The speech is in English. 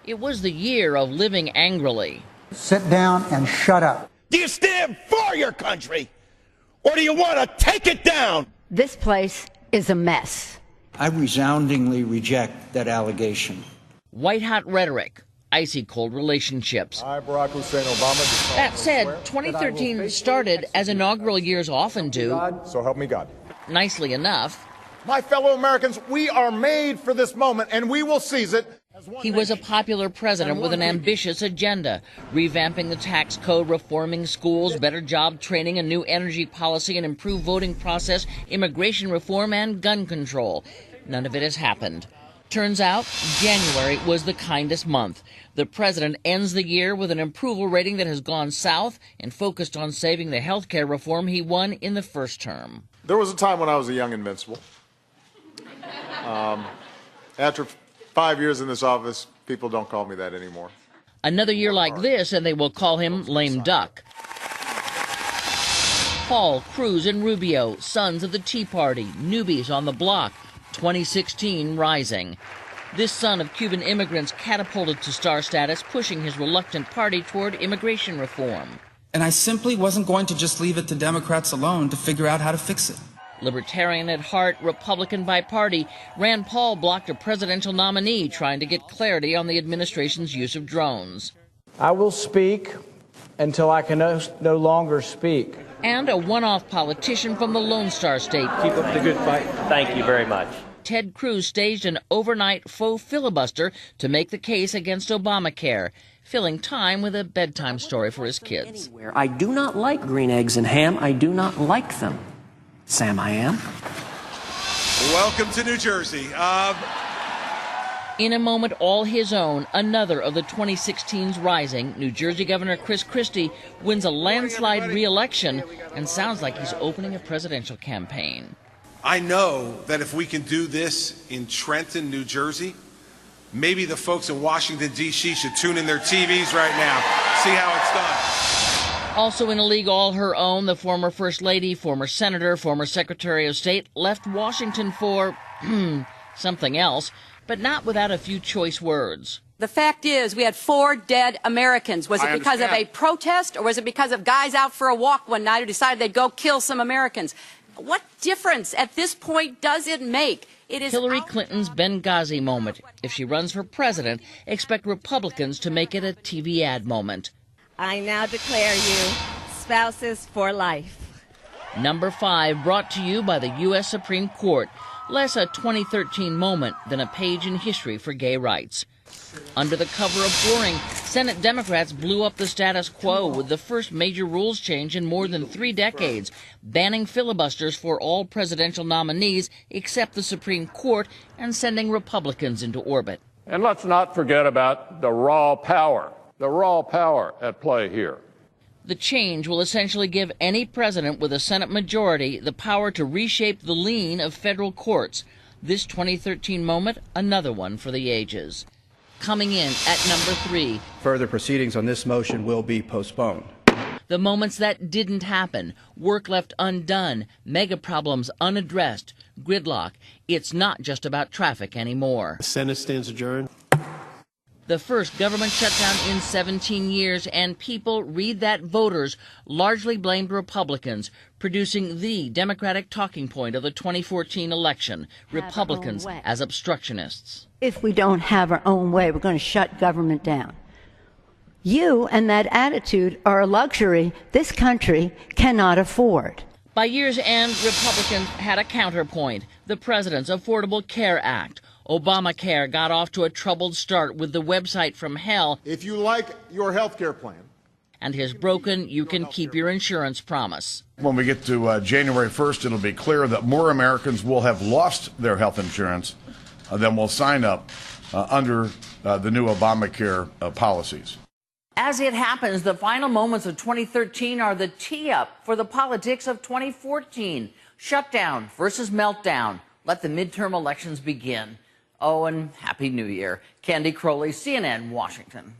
It was the year of living angrily. Sit down and shut up. Do you stand for your country, or do you want to take it down? This place is a mess. I resoundingly reject that allegation. White-hot rhetoric, icy cold relationships. I, Barack Hussein Obama. That said, 2013 started as inaugural years often do. So help me God. Nicely enough. My fellow Americans, we are made for this moment, and we will seize it. He was a popular president with an ambitious agenda, revamping the tax code, reforming schools, better job training, a new energy policy, an improved voting process, immigration reform, and gun control. None of it has happened. Turns out, January was the kindest month. The president ends the year with an approval rating that has gone south and focused on saving the health care reform he won in the first term. There was a time when I was a young invincible. After 5 years in this office, people don't call me that anymore. Another year like this, and they will call him lame duck. Paul, Cruz, and Rubio, sons of the Tea Party, newbies on the block, 2016 rising. This son of Cuban immigrants catapulted to star status, pushing his reluctant party toward immigration reform. And I simply wasn't going to just leave it to Democrats alone to figure out how to fix it. Libertarian at heart, Republican by party, Rand Paul blocked a presidential nominee trying to get clarity on the administration's use of drones. I will speak until I can no longer speak. And a one-off politician from the Lone Star State. Keep up the good fight. Thank you very much. Ted Cruz staged an overnight faux filibuster to make the case against Obamacare, filling time with a bedtime story for his kids. I do not like green eggs and ham. I do not like them. Sam, I am. Welcome to New Jersey. In a moment all his own, another of the 2016's rising, New Jersey Governor Chris Christie wins a landslide re-election and sounds like he's opening a presidential campaign. I know that if we can do this in Trenton, New Jersey, maybe the folks in Washington, D.C. should tune in their TVs right now, see how it's done. Also in a league all her own, the former First Lady, former Senator, former Secretary of State left Washington for something else, but not without a few choice words. The fact is, we had 4 dead Americans. Was it because of a protest, or was it because of guys out for a walk one night who decided they'd go kill some Americans? What difference at this point does it make? It is Hillary Clinton's Benghazi moment. If she runs for president, expect Republicans to make it a TV ad moment. I now declare you spouses for life. Number 5, brought to you by the U.S. Supreme Court. Less a 2013 moment than a page in history for gay rights. Under the cover of boring, Senate Democrats blew up the status quo with the first major rules change in more than 3 decades, banning filibusters for all presidential nominees except the Supreme Court and sending Republicans into orbit. And let's not forget about the raw power at play here. The change will essentially give any president with a Senate majority the power to reshape the lean of federal courts. This 2013 moment, another one for the ages. Coming in at number 3. Further proceedings on this motion will be postponed. The moments that didn't happen, work left undone, mega problems unaddressed, gridlock. It's not just about traffic anymore. The Senate stands adjourned. The first government shutdown in 17 years, and people, read that, voters, largely blamed Republicans, producing the Democratic talking point of the 2014 election, Republicans as obstructionists. If we don't have our own way, we're going to shut government down. You and that attitude are a luxury this country cannot afford. By year's end, Republicans had a counterpoint, the president's Affordable Care Act. Obamacare got off to a troubled start with the website from hell. If you like your health care plan. And his broken you can keep your insurance promise. When we get to January 1st, it'll be clear that more Americans will have lost their health insurance than will sign up under the new Obamacare policies. As it happens, the final moments of 2013 are the tee-up for the politics of 2014. Shutdown versus meltdown. Let the midterm elections begin. Oh, and Happy New Year. Candy Crowley, CNN, Washington.